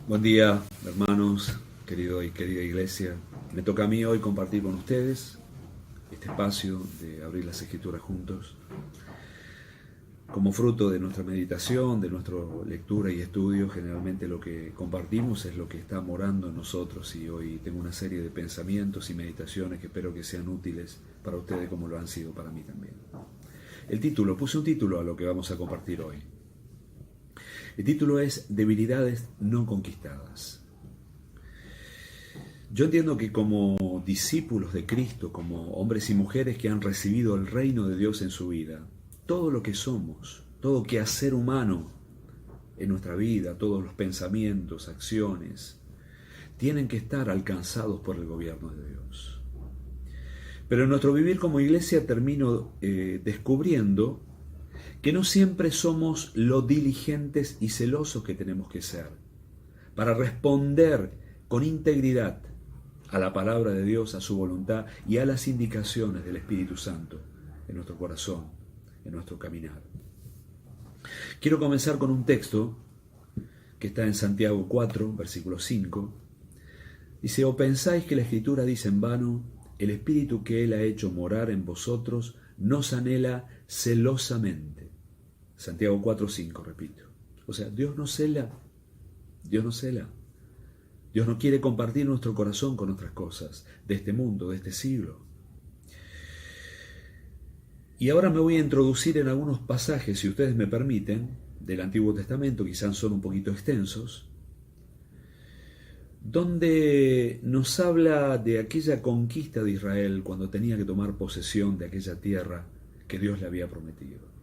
Buen día, hermanos, querido y querida iglesia. Me toca a mí hoy compartir con ustedes este espacio de abrir las escrituras juntos. Como fruto de nuestra meditación, de nuestra lectura y estudio, generalmente lo que compartimos es lo que está morando en nosotros, y hoy tengo una serie de pensamientos y meditaciones que espero que sean útiles para ustedes como lo han sido para mí también. Puse un título a lo que vamos a compartir hoy. El título es Debilidades no conquistadas. Yo entiendo que como discípulos de Cristo, como hombres y mujeres que han recibido el reino de Dios en su vida, todo lo que somos, todo quehacer humano en nuestra vida, todos los pensamientos, acciones, tienen que estar alcanzados por el gobierno de Dios. Pero en nuestro vivir como iglesia termino descubriendo que no siempre somos lo diligentes y celosos que tenemos que ser para responder con integridad a la palabra de Dios, a su voluntad y a las indicaciones del Espíritu Santo en nuestro corazón, en nuestro caminar. Quiero comenzar con un texto que está en Santiago 4, versículo 5. Dice: ¿O pensáis que la Escritura dice en vano, el Espíritu que Él ha hecho morar en vosotros nos anhela celosamente? Santiago 4, 5, repito. O sea, Dios no cela. Dios no cela. Dios no quiere compartir nuestro corazón con otras cosas de este mundo, de este siglo. Y ahora me voy a introducir en algunos pasajes, si ustedes me permiten, del Antiguo Testamento, quizás son un poquito extensos, donde nos habla de aquella conquista de Israel cuando tenía que tomar posesión de aquella tierra que Dios le había prometido.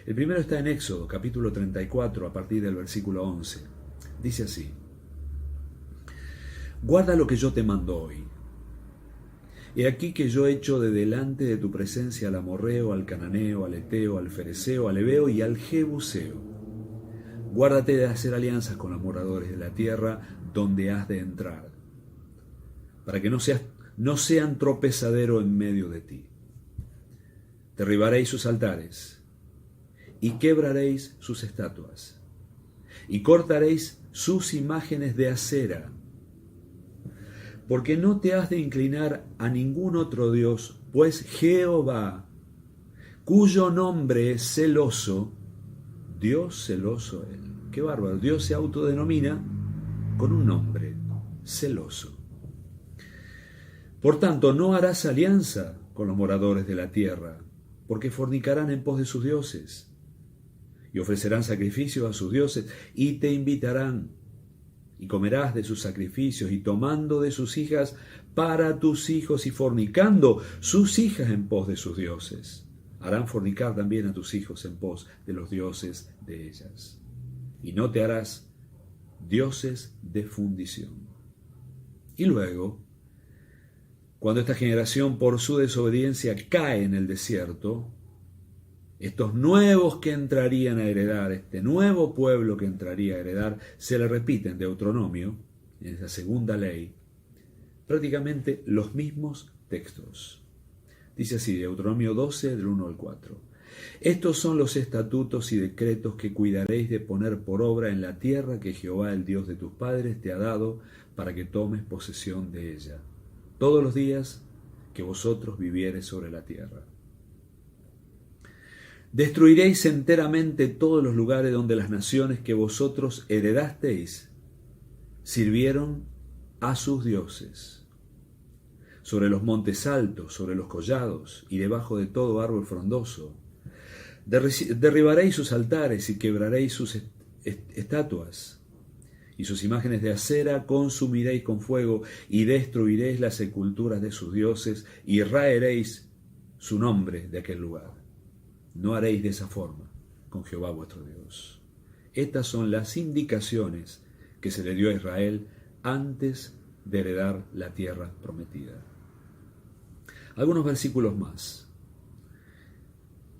El primero está en Éxodo, capítulo 34, a partir del versículo 11. Dice así: guarda lo que yo te mando hoy. He aquí que yo echo de delante de tu presencia al amorreo, al cananeo, al eteo, al fereceo, al heveo y al jebuseo. Guárdate de hacer alianzas con los moradores de la tierra donde has de entrar, para que no sean tropezadero en medio de ti. Derribaréis sus altares y quebraréis sus estatuas y cortaréis sus imágenes de acera, porque no te has de inclinar a ningún otro Dios, pues Jehová, cuyo nombre es celoso, Dios celoso él. Qué bárbaro, Dios se autodenomina con un nombre, celoso. Por tanto, no harás alianza con los moradores de la tierra, porque fornicarán en pos de sus dioses, y ofrecerán sacrificios a sus dioses, y te invitarán, y comerás de sus sacrificios, y tomando de sus hijas para tus hijos, y fornicando sus hijas en pos de sus dioses. Harán fornicar también a tus hijos en pos de los dioses de ellas. Y no te harás dioses de fundición. Y luego, cuando esta generación por su desobediencia cae en el desierto, estos nuevos que entrarían a heredar, este nuevo pueblo que entraría a heredar, se le repiten en Deuteronomio, en esa segunda ley, prácticamente los mismos textos. Dice así, Deuteronomio 12, del 1 al 4. Estos son los estatutos y decretos que cuidaréis de poner por obra en la tierra que Jehová, el Dios de tus padres, te ha dado para que tomes posesión de ella, todos los días que vosotros viviereis sobre la tierra. Destruiréis enteramente todos los lugares donde las naciones que vosotros heredasteis sirvieron a sus dioses. Sobre los montes altos, sobre los collados y debajo de todo árbol frondoso. Derribaréis sus altares y quebraréis sus estatuas. Y sus imágenes de acera consumiréis con fuego y destruiréis las sepulturas de sus dioses y raeréis su nombre de aquel lugar. No haréis de esa forma con Jehová vuestro Dios. Estas son las indicaciones que se le dio a Israel antes de heredar la tierra prometida. Algunos versículos más.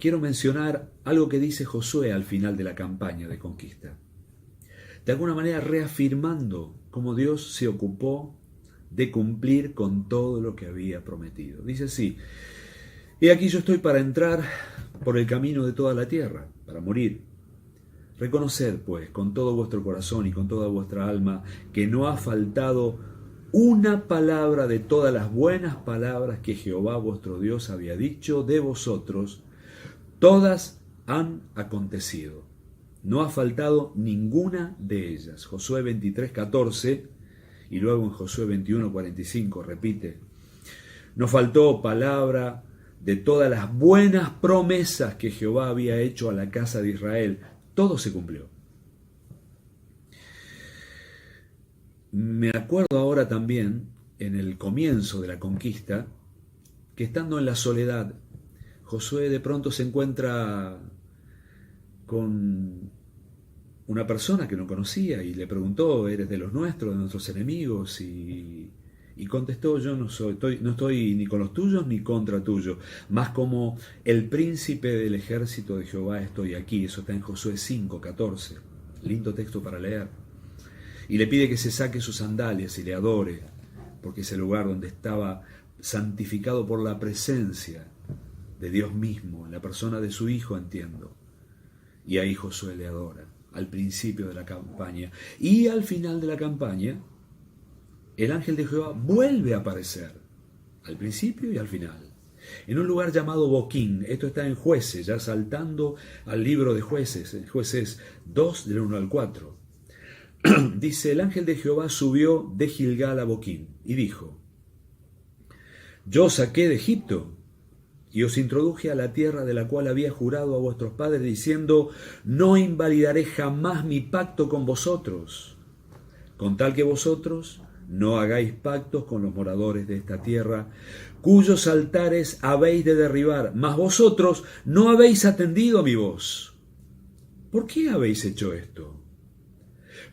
Quiero mencionar algo que dice Josué al final de la campaña de conquista. De alguna manera reafirmando cómo Dios se ocupó de cumplir con todo lo que había prometido. Dice así: he aquí yo estoy para entrar por el camino de toda la tierra, para morir. Reconoced, pues, con todo vuestro corazón y con toda vuestra alma, que no ha faltado una palabra de todas las buenas palabras que Jehová vuestro Dios había dicho de vosotros, todas han acontecido. No ha faltado ninguna de ellas. Josué 23:14 y luego en Josué 21:45 repite. No faltó palabra de todas las buenas promesas que Jehová había hecho a la casa de Israel. Todo se cumplió. Me acuerdo ahora también, en el comienzo de la conquista, que estando en la soledad, Josué de pronto se encuentra con una persona que no conocía y le preguntó, ¿eres de los nuestros, de nuestros enemigos? Y contestó, yo no estoy ni con los tuyos ni contra tuyo, más como el príncipe del ejército de Jehová estoy aquí. Eso está en Josué 5:14, lindo texto para leer. Y le pide que se saque sus sandalias y le adore, porque es el lugar donde estaba santificado por la presencia de Dios mismo, en la persona de su Hijo, entiendo. Y ahí Josué le adora, al principio de la campaña. Y al final de la campaña, el ángel de Jehová vuelve a aparecer, al principio y al final, en un lugar llamado Boquín. Esto está en Jueces, ya saltando al libro de Jueces, en Jueces 2, del 1 al 4. Dice, el ángel de Jehová subió de Gilgal a Boquín y dijo, yo os saqué de Egipto y os introduje a la tierra de la cual había jurado a vuestros padres, diciendo, no invalidaré jamás mi pacto con vosotros, con tal que vosotros no hagáis pactos con los moradores de esta tierra, cuyos altares habéis de derribar, mas vosotros no habéis atendido a mi voz. ¿Por qué habéis hecho esto?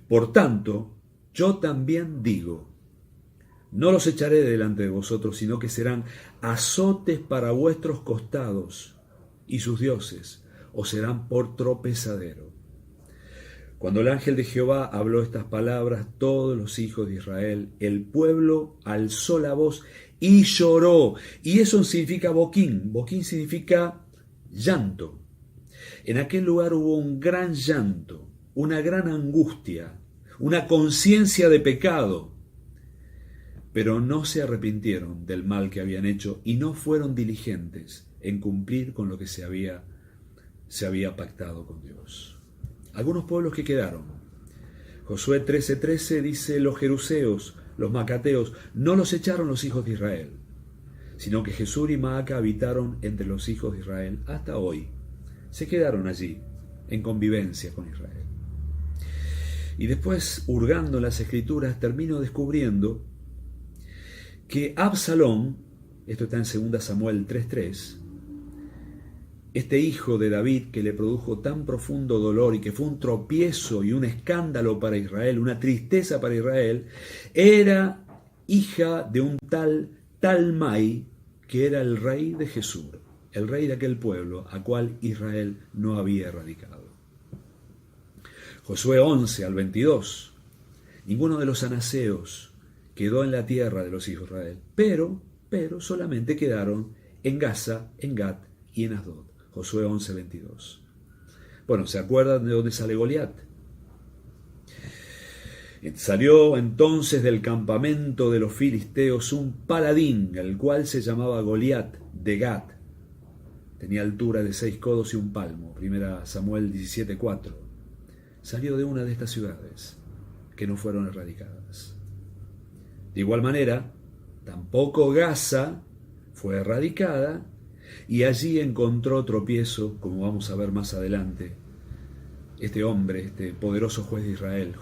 Por tanto, yo también digo, no los echaré delante de vosotros, sino que serán azotes para vuestros costados, y sus dioses os serán por tropezadero. Cuando el ángel de Jehová habló estas palabras, todos los hijos de Israel, el pueblo alzó la voz y lloró. Y eso significa boquín. Boquín significa llanto. En aquel lugar hubo un gran llanto, una gran angustia, una conciencia de pecado. Pero no se arrepintieron del mal que habían hecho y no fueron diligentes en cumplir con lo que se había pactado con Dios. Algunos pueblos que quedaron. Josué 13:13 dice, los jeruseos, los macateos, no los echaron los hijos de Israel, sino que Jesús y Maaca habitaron entre los hijos de Israel hasta hoy. Se quedaron allí, en convivencia con Israel. Y después, hurgando en las Escrituras, termino descubriendo que Absalón, esto está en 2 Samuel 3:3, este hijo de David que le produjo tan profundo dolor y que fue un tropiezo y un escándalo para Israel, una tristeza para Israel, era hija de un tal Talmai, que era el rey de Jesús, el rey de aquel pueblo a cual Israel no había erradicado. Josué 11 al 22, ninguno de los anaseos quedó en la tierra de los hijos de Israel, pero solamente quedaron en Gaza, en Gat y en Asdod. Josué 11, 22. Bueno, ¿se acuerdan de dónde sale Goliat? Salió entonces del campamento de los filisteos un paladín, el cual se llamaba Goliat de Gat. Tenía altura de 6 codos y un palmo. 1 Samuel 17:4. Salió de una de estas ciudades que no fueron erradicadas. De igual manera, tampoco Gaza fue erradicada, y allí encontró tropiezo, como vamos a ver más adelante, este hombre, este poderoso juez de Israel,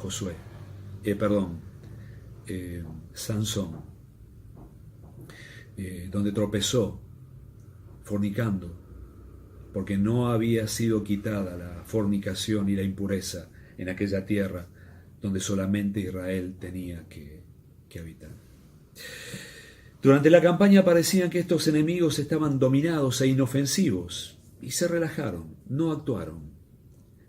Sansón, donde tropezó fornicando, porque no había sido quitada la fornicación y la impureza en aquella tierra donde solamente Israel tenía que habitar. Durante la campaña parecían que estos enemigos estaban dominados e inofensivos, y se relajaron, no actuaron,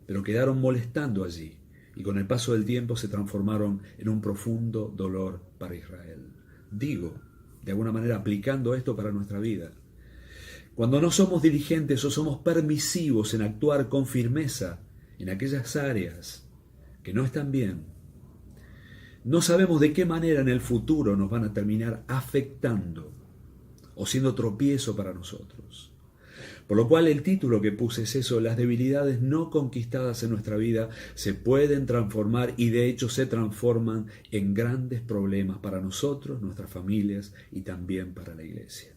pero quedaron molestando allí, y con el paso del tiempo se transformaron en un profundo dolor para Israel. Digo, de alguna manera aplicando esto para nuestra vida, cuando no somos diligentes o somos permisivos en actuar con firmeza en aquellas áreas que no están bien, no sabemos de qué manera en el futuro nos van a terminar afectando o siendo tropiezo para nosotros. Por lo cual el título que puse es eso: las debilidades no conquistadas en nuestra vida se pueden transformar, y de hecho se transforman en grandes problemas para nosotros, nuestras familias y también para la iglesia.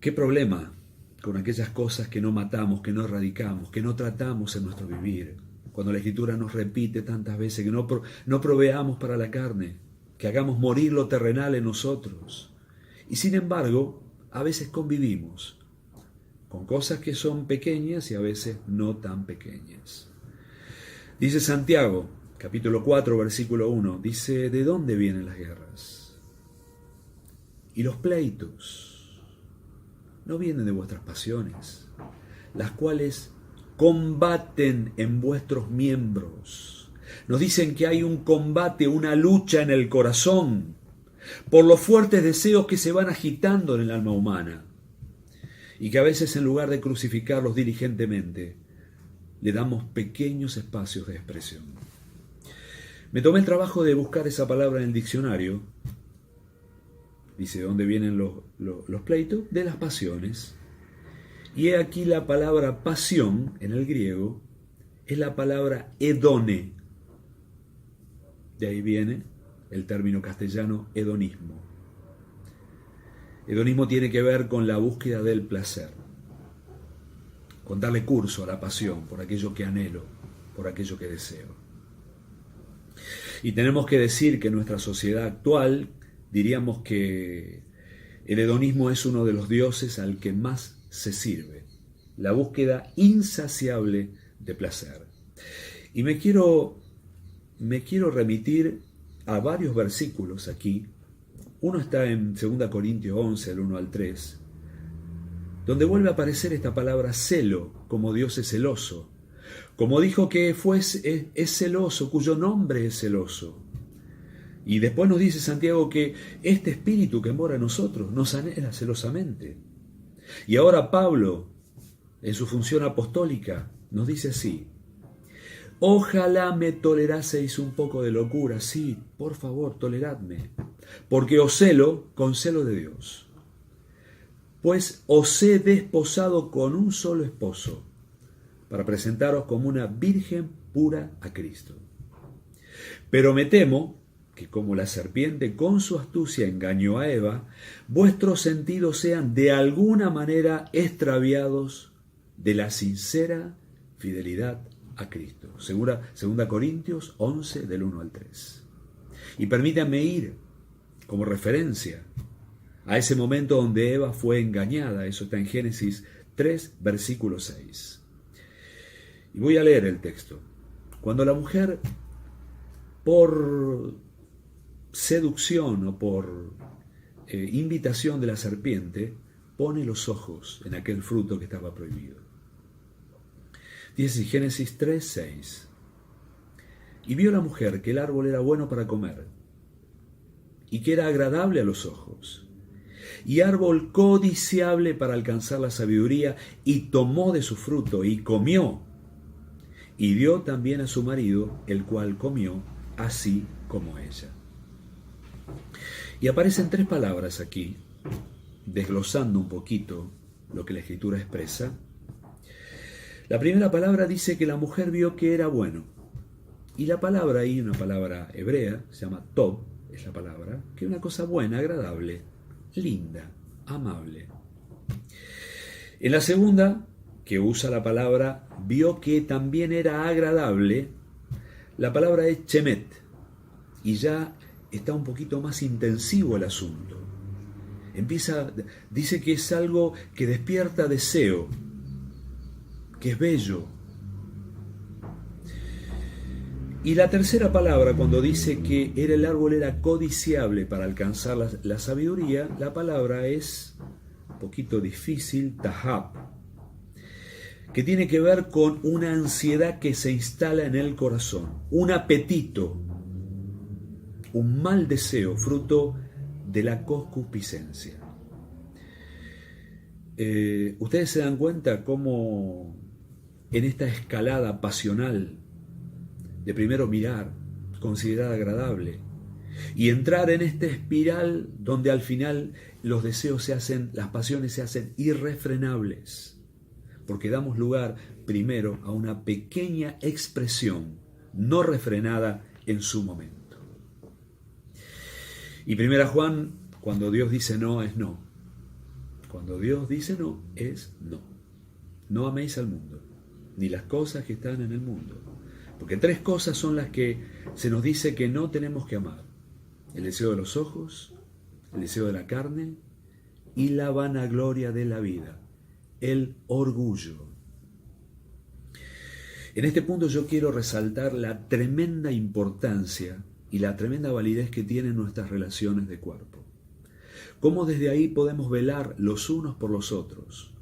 ¿Qué problema con aquellas cosas que no matamos, que no erradicamos, que no tratamos en nuestro vivir? Cuando la Escritura nos repite tantas veces que no proveamos para la carne, que hagamos morir lo terrenal en nosotros. Y sin embargo, a veces convivimos con cosas que son pequeñas y a veces no tan pequeñas. Dice Santiago, capítulo 4, versículo 1, dice: ¿de dónde vienen las guerras? Y los pleitos no vienen de vuestras pasiones, las cuales combaten en vuestros miembros. Nos dicen que hay un combate, una lucha en el corazón por los fuertes deseos que se van agitando en el alma humana, y que a veces, en lugar de crucificarlos diligentemente, le damos pequeños espacios de expresión. Me tomé el trabajo de buscar esa palabra en el diccionario. Dice: ¿de dónde vienen los pleitos? De las pasiones. Y he aquí la palabra pasión en el griego es la palabra hedone. De ahí viene el término castellano hedonismo. Hedonismo tiene que ver con la búsqueda del placer, con darle curso a la pasión por aquello que anhelo, por aquello que deseo. Y tenemos que decir que en nuestra sociedad actual diríamos que el hedonismo es uno de los dioses al que más se sirve, la búsqueda insaciable de placer. Y me quiero remitir a varios versículos aquí. Uno está en 2 Corintios 11, del 1 al 3, donde vuelve a aparecer esta palabra celo, como Dios es celoso, como dijo que es celoso, cuyo nombre es celoso. Y después nos dice Santiago que este espíritu que mora en nosotros nos anhela celosamente. Y ahora Pablo, en su función apostólica, nos dice así: ojalá me toleraseis un poco de locura. Sí, por favor, toleradme, porque os celo con celo de Dios. Pues os he desposado con un solo esposo, para presentaros como una virgen pura a Cristo. Pero me temo que, como la serpiente con su astucia engañó a Eva, vuestros sentidos sean de alguna manera extraviados de la sincera fidelidad a Cristo. 2 Corintios 11, del 1 al 3. Y permítanme ir como referencia a ese momento donde Eva fue engañada. Eso está en Génesis 3, versículo 6. Y voy a leer el texto. Cuando la mujer, por seducción o por invitación de la serpiente, pone los ojos en aquel fruto que estaba prohibido. Dice Génesis 3, 6. Y vio la mujer que el árbol era bueno para comer, y que era agradable a los ojos, y árbol codiciable para alcanzar la sabiduría, y tomó de su fruto, y comió, y dio también a su marido, el cual comió, así como ella. Y aparecen tres palabras aquí, desglosando un poquito lo que la Escritura expresa. La primera palabra dice que la mujer vio que era bueno. Y la palabra ahí, una palabra hebrea, se llama tov, es la palabra, que es una cosa buena, agradable, linda, amable. En la segunda, que usa la palabra vio que también era agradable, la palabra es chemet, y ya está un poquito más intensivo el asunto. Dice que es algo que despierta deseo, que es bello. Y la tercera palabra, cuando dice que el árbol era codiciable para alcanzar la sabiduría, la palabra es un poquito difícil, tahab, que tiene que ver con una ansiedad que se instala en el corazón, un apetito, un mal deseo, fruto de la concupiscencia. Ustedes se dan cuenta cómo en esta escalada pasional de primero mirar, considerar agradable, y entrar en esta espiral donde al final los deseos las pasiones se hacen irrefrenables, porque damos lugar primero a una pequeña expresión no refrenada en su momento. Y 1 Juan, cuando Dios dice no, es no. Cuando Dios dice no, es no. No améis al mundo, ni las cosas que están en el mundo. Porque 3 cosas son las que se nos dice que no tenemos que amar: el deseo de los ojos, el deseo de la carne y la vanagloria de la vida, el orgullo. En este punto yo quiero resaltar la tremenda importancia y la tremenda validez que tienen nuestras relaciones de cuerpo. Cómo desde ahí podemos velar los unos por los otros,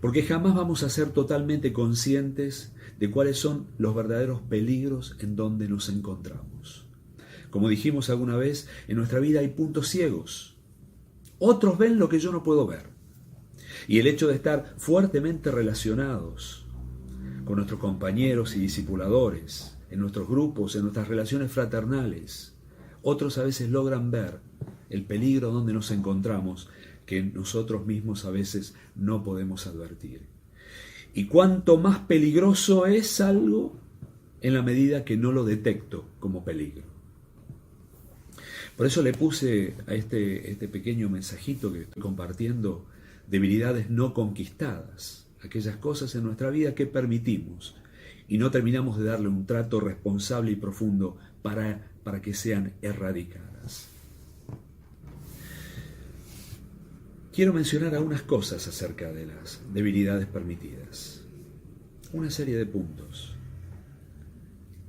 porque jamás vamos a ser totalmente conscientes de cuáles son los verdaderos peligros en donde nos encontramos. Como dijimos alguna vez, en nuestra vida hay puntos ciegos. Otros ven lo que yo no puedo ver. Y el hecho de estar fuertemente relacionados con nuestros compañeros y discipuladores, en nuestros grupos, en nuestras relaciones fraternales, otros a veces logran ver el peligro donde nos encontramos, que nosotros mismos a veces no podemos advertir. Y cuanto más peligroso es algo, en la medida que no lo detecto como peligro. Por eso le puse a este pequeño mensajito que estoy compartiendo: debilidades no conquistadas, aquellas cosas en nuestra vida que permitimos y no terminamos de darle un trato responsable y profundo para que sean erradicadas. Quiero mencionar algunas cosas acerca de las debilidades permitidas. Una serie de puntos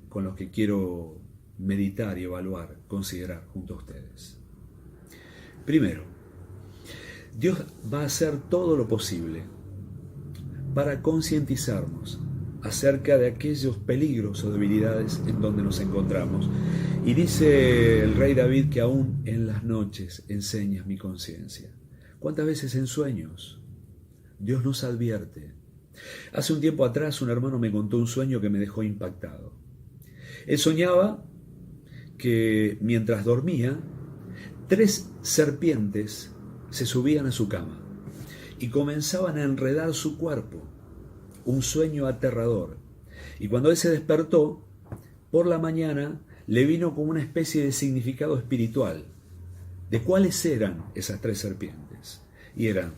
con los que quiero meditar y evaluar, considerar junto a ustedes. Primero, Dios va a hacer todo lo posible para concientizarnos acerca de aquellos peligros o debilidades en donde nos encontramos. Y dice el rey David que aún en las noches enseñas mi conciencia. ¿Cuántas veces en sueños Dios nos advierte? Hace un tiempo atrás un hermano me contó un sueño que me dejó impactado. Él soñaba que mientras dormía, 3 serpientes se subían a su cama y comenzaban a enredar su cuerpo. Un sueño aterrador. Y cuando él se despertó, por la mañana le vino como una especie de significado espiritual de cuáles eran esas 3 serpientes. Y eran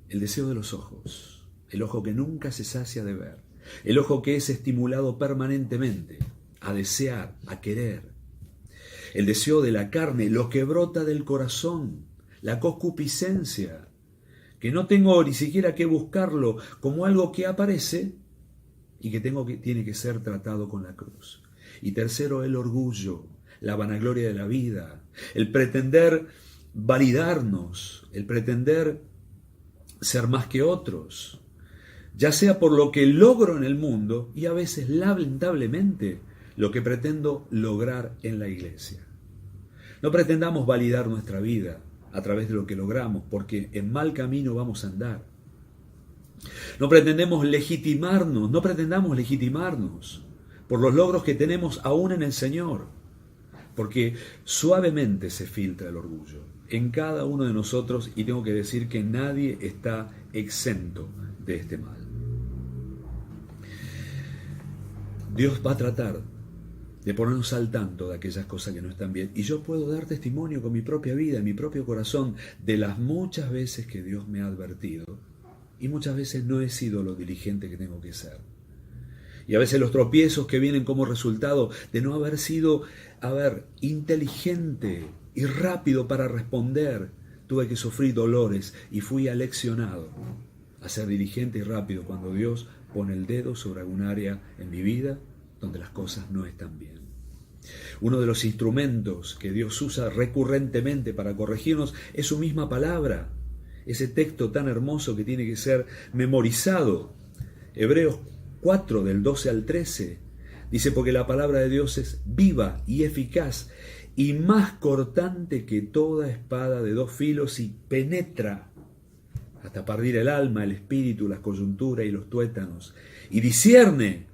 el deseo de los ojos, el ojo que nunca se sacia de ver, el ojo que es estimulado permanentemente a desear, a querer, el deseo de la carne, lo que brota del corazón, la concupiscencia, que no tengo ni siquiera que buscarlo, como algo que aparece y que tiene que ser tratado con la cruz. Y tercero, el orgullo, la vanagloria de la vida, el pretender validarnos, el pretender ser más que otros, ya sea por lo que logro en el mundo y a veces lamentablemente lo que pretendo lograr en la iglesia. No pretendamos validar nuestra vida a través de lo que logramos, porque en mal camino vamos a andar. No pretendamos legitimarnos por los logros que tenemos aún en el Señor, porque suavemente se filtra el orgullo en cada uno de nosotros, y tengo que decir que nadie está exento de este mal. Dios va a tratar de ponernos al tanto de aquellas cosas que no están bien, y yo puedo dar testimonio con mi propia vida, en mi propio corazón, de las muchas veces que Dios me ha advertido, y muchas veces no he sido lo diligente que tengo que ser. Y a veces los tropiezos que vienen como resultado de no haber sido, inteligente y rápido para responder, tuve que sufrir dolores y fui aleccionado a ser diligente y rápido cuando Dios pone el dedo sobre algún área en mi vida donde las cosas no están bien. Uno de los instrumentos que Dios usa recurrentemente para corregirnos es su misma palabra, ese texto tan hermoso que tiene que ser memorizado. Hebreos 4, del 12 al 13, dice: porque la palabra de Dios es viva y eficaz y más cortante que toda espada de 2 filos y penetra hasta partir el alma, el espíritu, las coyunturas y los tuétanos, y discierne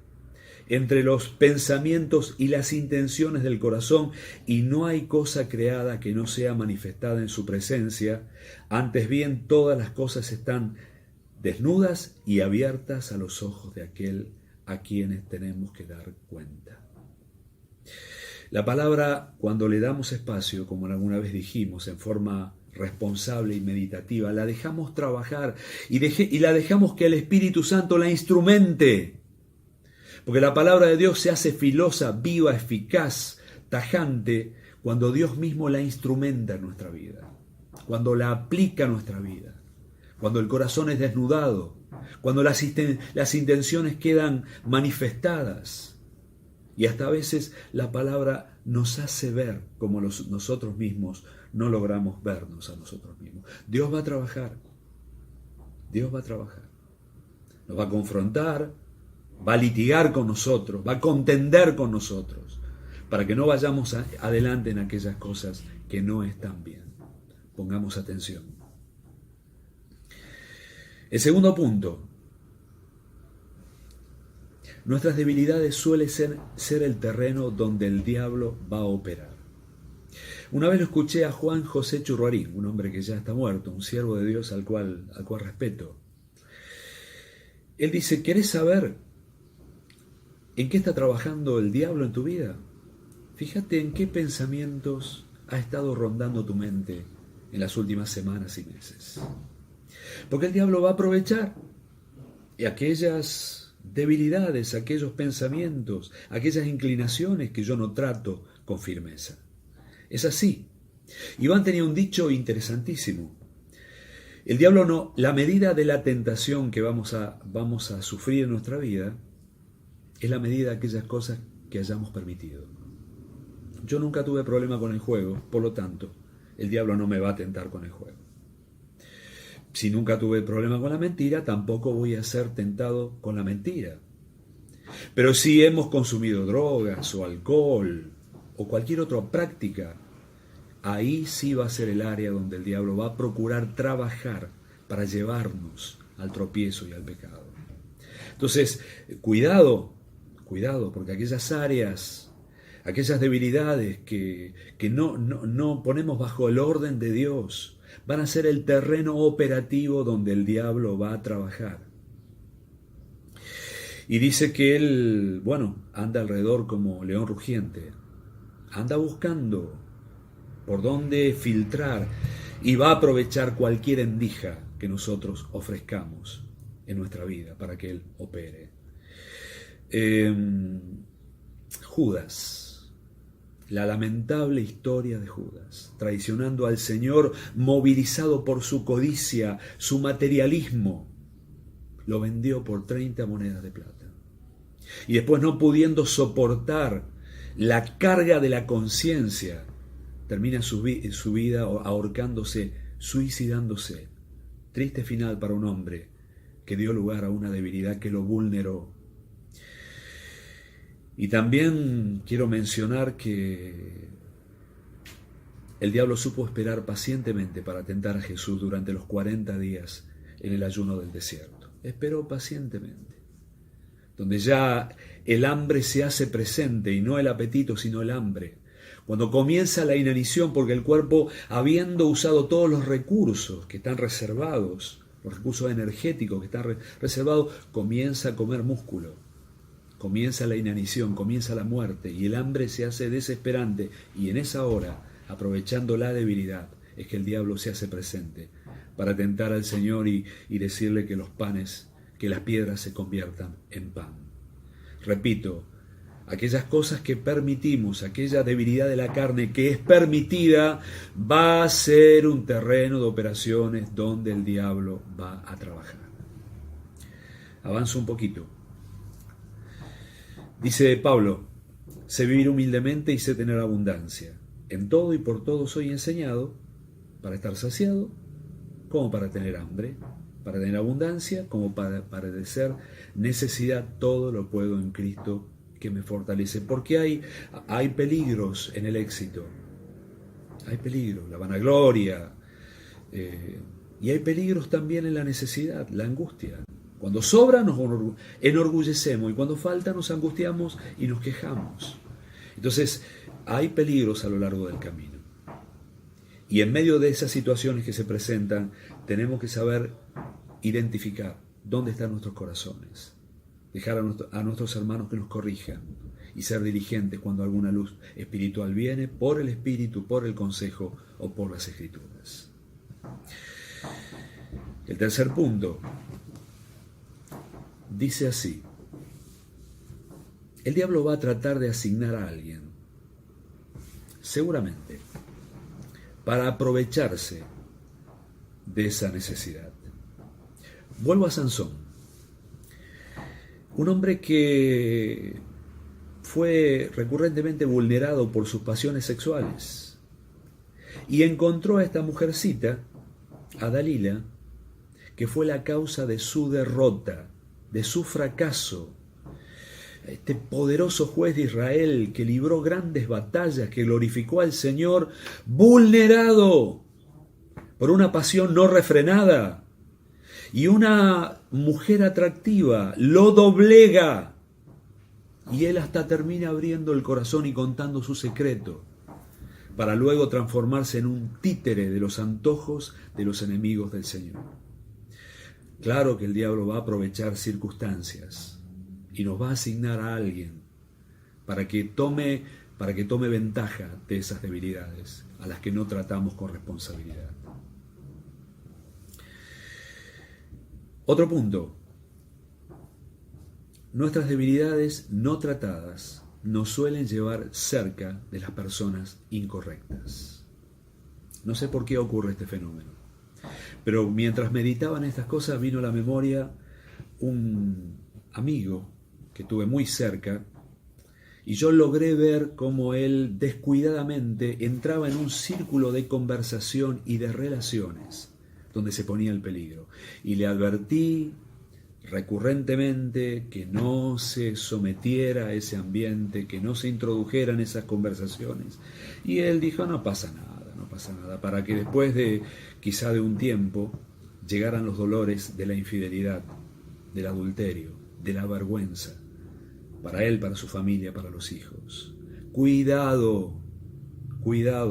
entre los pensamientos y las intenciones del corazón, y no hay cosa creada que no sea manifestada en su presencia, antes bien todas las cosas están desnudas y abiertas a los ojos de aquel a quienes tenemos que dar cuenta. La palabra, cuando le damos espacio, como alguna vez dijimos, en forma responsable y meditativa, la dejamos trabajar y la dejamos que el Espíritu Santo la instrumente. Porque la palabra de Dios se hace filosa, viva, eficaz, tajante, cuando Dios mismo la instrumenta en nuestra vida, cuando la aplica a nuestra vida, cuando el corazón es desnudado, cuando las intenciones quedan manifestadas. Y hasta a veces la palabra nos hace ver como nosotros mismos no logramos vernos a nosotros mismos. Dios va a trabajar. Dios va a trabajar. Nos va a confrontar, va a litigar con nosotros, va a contender con nosotros, para que no vayamos adelante en aquellas cosas que no están bien. Pongamos atención. El segundo punto. Nuestras debilidades suelen ser el terreno donde el diablo va a operar. Una vez lo escuché a Juan José Churruarín, un hombre que ya está muerto, un siervo de Dios al cual respeto. Él dice, ¿querés saber en qué está trabajando el diablo en tu vida? Fíjate en qué pensamientos ha estado rondando tu mente en las últimas semanas y meses. Porque el diablo va a aprovechar aquellas debilidades, aquellos pensamientos, aquellas inclinaciones que yo no trato con firmeza. Es así. Iván tenía un dicho interesantísimo. El diablo no, la medida de la tentación que vamos a sufrir en nuestra vida es la medida de aquellas cosas que hayamos permitido. Yo nunca tuve problema con el juego, por lo tanto, el diablo no me va a tentar con el juego. Si nunca tuve problema con la mentira, tampoco voy a ser tentado con la mentira. Pero si hemos consumido drogas o alcohol o cualquier otra práctica, ahí sí va a ser el área donde el diablo va a procurar trabajar para llevarnos al tropiezo y al pecado. Entonces, cuidado, porque aquellas áreas, aquellas debilidades que no ponemos bajo el orden de Dios, van a ser el terreno operativo donde el diablo va a trabajar. Y dice que él, anda alrededor como león rugiente, anda buscando por dónde filtrar y va a aprovechar cualquier endija que nosotros ofrezcamos en nuestra vida para que él opere. Judas, la lamentable historia de Judas, traicionando al Señor, movilizado por su codicia, su materialismo, lo vendió por 30 monedas de plata. Y después, no pudiendo soportar la carga de la conciencia, termina su vida ahorcándose, suicidándose. Triste final para un hombre que dio lugar a una debilidad que lo vulneró. Y también quiero mencionar que el diablo supo esperar pacientemente para tentar a Jesús durante los 40 días en el ayuno del desierto. Esperó pacientemente, donde ya el hambre se hace presente, y no el apetito, sino el hambre. Cuando comienza la inanición, porque el cuerpo, habiendo usado todos los recursos que están reservados, los recursos energéticos que están reservados, comienza a comer músculo. Comienza la inanición, comienza la muerte, y el hambre se hace desesperante, y en esa hora, aprovechando la debilidad, es que el diablo se hace presente para tentar al Señor y decirle que los panes, que las piedras se conviertan en pan. Repito, aquellas cosas que permitimos, aquella debilidad de la carne que es permitida, va a ser un terreno de operaciones donde el diablo va a trabajar. Avanzo un poquito. Dice Pablo, sé vivir humildemente y sé tener abundancia. En todo y por todo soy enseñado, para estar saciado, como para tener hambre, para tener abundancia, como para padecer necesidad. Todo lo puedo en Cristo que me fortalece. Porque hay peligros en el éxito. Hay peligros, la vanagloria, Y hay peligros también en la necesidad, la angustia. Cuando sobra nos enorgullecemos y cuando falta nos angustiamos y nos quejamos. Entonces hay peligros a lo largo del camino. Y en medio de esas situaciones que se presentan, tenemos que saber identificar dónde están nuestros corazones. Dejar a nuestros hermanos que nos corrijan y ser diligentes cuando alguna luz espiritual viene por el Espíritu, por el consejo o por las Escrituras. El tercer punto dice así: el diablo va a tratar de asignar a alguien, seguramente, para aprovecharse de esa necesidad. Vuelvo a Sansón, un hombre que fue recurrentemente vulnerado por sus pasiones sexuales y encontró a esta mujercita, a Dalila, que fue la causa de su derrota, de su fracaso. Este poderoso juez de Israel que libró grandes batallas, que glorificó al Señor, vulnerado por una pasión no refrenada, y una mujer atractiva lo doblega, y él hasta termina abriendo el corazón y contando su secreto, para luego transformarse en un títere de los antojos de los enemigos del Señor. Claro que el diablo va a aprovechar circunstancias y nos va a asignar a alguien para que tome ventaja de esas debilidades a las que no tratamos con responsabilidad. Otro punto: nuestras debilidades no tratadas nos suelen llevar cerca de las personas incorrectas. No sé por qué ocurre este fenómeno, pero mientras meditaba en estas cosas vino a la memoria un amigo que tuve muy cerca, y yo logré ver cómo él descuidadamente entraba en un círculo de conversación y de relaciones donde se ponía el peligro. Y le advertí recurrentemente que no se sometiera a ese ambiente, que no se introdujera en esas conversaciones. Y él dijo: no pasa nada, para que después de quizá de un tiempo llegaran los dolores de la infidelidad, del adulterio, de la vergüenza, para él, para su familia, para los hijos. Cuidado,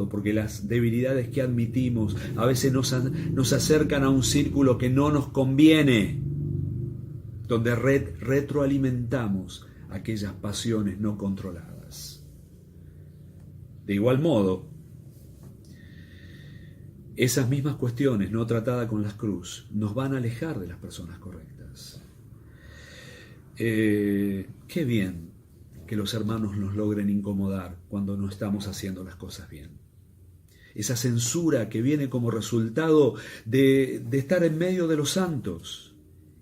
porque las debilidades que admitimos a veces nos acercan a un círculo que no nos conviene, donde retroalimentamos aquellas pasiones no controladas. De igual modo, esas mismas cuestiones no tratadas con la cruz nos van a alejar de las personas correctas. Qué bien que los hermanos nos logren incomodar cuando no estamos haciendo las cosas bien. Esa censura que viene como resultado de estar en medio de los santos.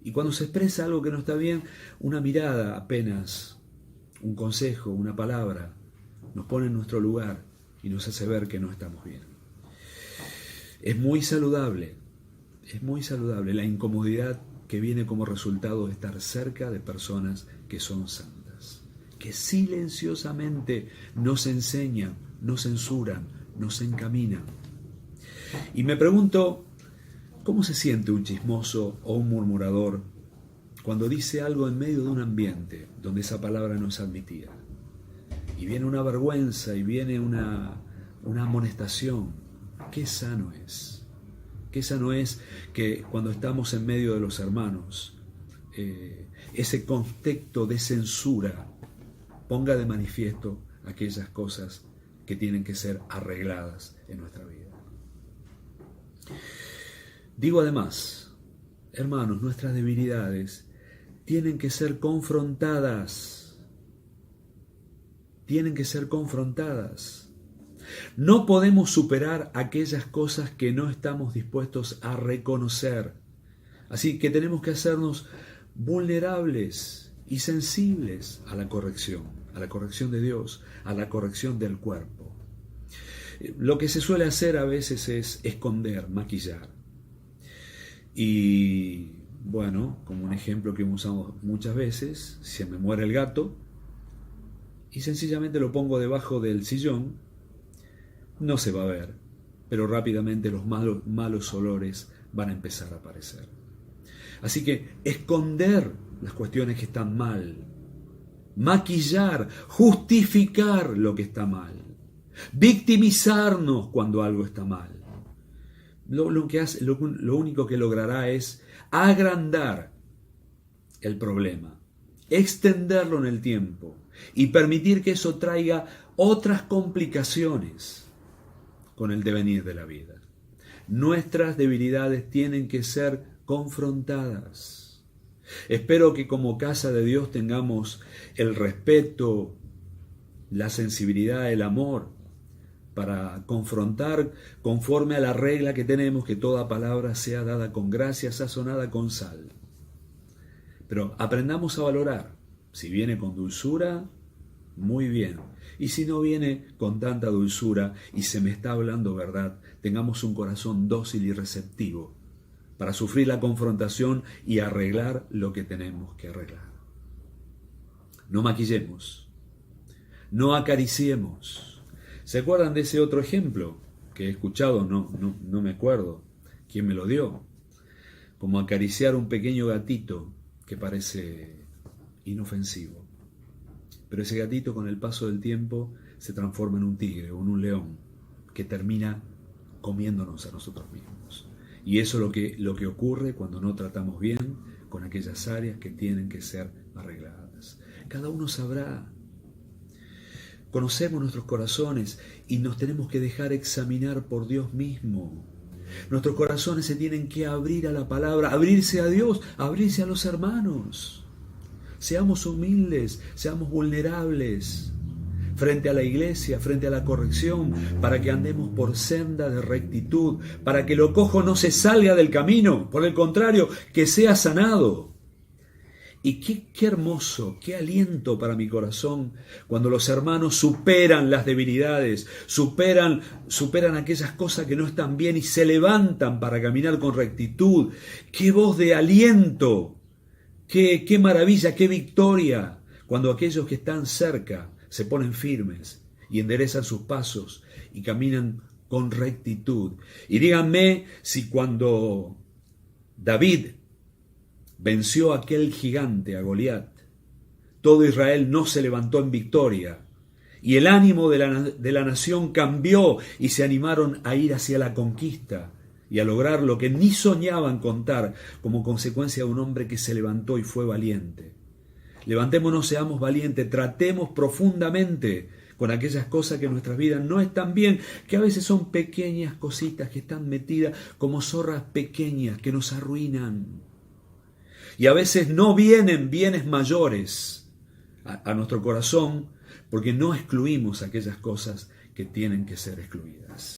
Y cuando se expresa algo que no está bien, una mirada apenas, un consejo, una palabra, nos pone en nuestro lugar y nos hace ver que no estamos bien. Es muy saludable la incomodidad que viene como resultado de estar cerca de personas que son santas, que silenciosamente nos enseñan, nos censuran, nos encaminan. Y me pregunto, ¿cómo se siente un chismoso o un murmurador cuando dice algo en medio de un ambiente donde esa palabra no es admitida? Y viene una vergüenza y viene una amonestación. Qué sano es. Qué sano es que cuando estamos en medio de los hermanos, ese contexto de censura ponga de manifiesto aquellas cosas que tienen que ser arregladas en nuestra vida. Digo además, hermanos, nuestras debilidades tienen que ser confrontadas. Tienen que ser confrontadas. No podemos superar aquellas cosas que no estamos dispuestos a reconocer. Así que tenemos que hacernos vulnerables y sensibles a la corrección de Dios, a la corrección del cuerpo. Lo que se suele hacer a veces es esconder, maquillar. Y bueno, como un ejemplo que usamos muchas veces, se me muere el gato y sencillamente lo pongo debajo del sillón. No se va a ver, pero rápidamente los malos olores van a empezar a aparecer. Así que esconder las cuestiones que están mal, maquillar, justificar lo que está mal, victimizarnos cuando algo está mal, lo único que logrará es agrandar el problema, extenderlo en el tiempo y permitir que eso traiga otras complicaciones con el devenir de la vida. Nuestras debilidades tienen que ser confrontadas. Espero que como casa de Dios tengamos el respeto, la sensibilidad, el amor para confrontar conforme a la regla que tenemos, que toda palabra sea dada con gracia, sazonada con sal. Pero aprendamos a valorar. Si viene con dulzura, muy bien. Y si no viene con tanta dulzura y se me está hablando verdad, tengamos un corazón dócil y receptivo para sufrir la confrontación y arreglar lo que tenemos que arreglar. No maquillemos, no acariciemos. ¿Se acuerdan de ese otro ejemplo que he escuchado? No me acuerdo quién me lo dio. Como acariciar un pequeño gatito que parece inofensivo. Pero ese gatito con el paso del tiempo se transforma en un tigre o en un león que termina comiéndonos a nosotros mismos. Y eso es lo que ocurre cuando no tratamos bien con aquellas áreas que tienen que ser arregladas. Cada uno sabrá. Conocemos nuestros corazones y nos tenemos que dejar examinar por Dios mismo. Nuestros corazones se tienen que abrir a la palabra, abrirse a Dios, abrirse a los hermanos. Seamos humildes, seamos vulnerables frente a la iglesia, frente a la corrección, para que andemos por senda de rectitud, para que lo cojo no se salga del camino, por el contrario, que sea sanado. Y qué hermoso, qué aliento para mi corazón cuando los hermanos superan las debilidades, superan aquellas cosas que no están bien y se levantan para caminar con rectitud. Qué voz de aliento, qué maravilla, qué victoria cuando aquellos que están cerca se ponen firmes y enderezan sus pasos y caminan con rectitud. Y díganme si cuando David venció a aquel gigante, a Goliat, todo Israel no se levantó en victoria y el ánimo de la nación cambió y se animaron a ir hacia la conquista y a lograr lo que ni soñaban contar como consecuencia de un hombre que se levantó y fue valiente. Levantémonos, seamos valientes, tratemos profundamente con aquellas cosas que en nuestras vidas no están bien, que a veces son pequeñas cositas que están metidas como zorras pequeñas que nos arruinan. Y a veces no vienen bienes mayores a nuestro corazón porque no excluimos aquellas cosas que tienen que ser excluidas.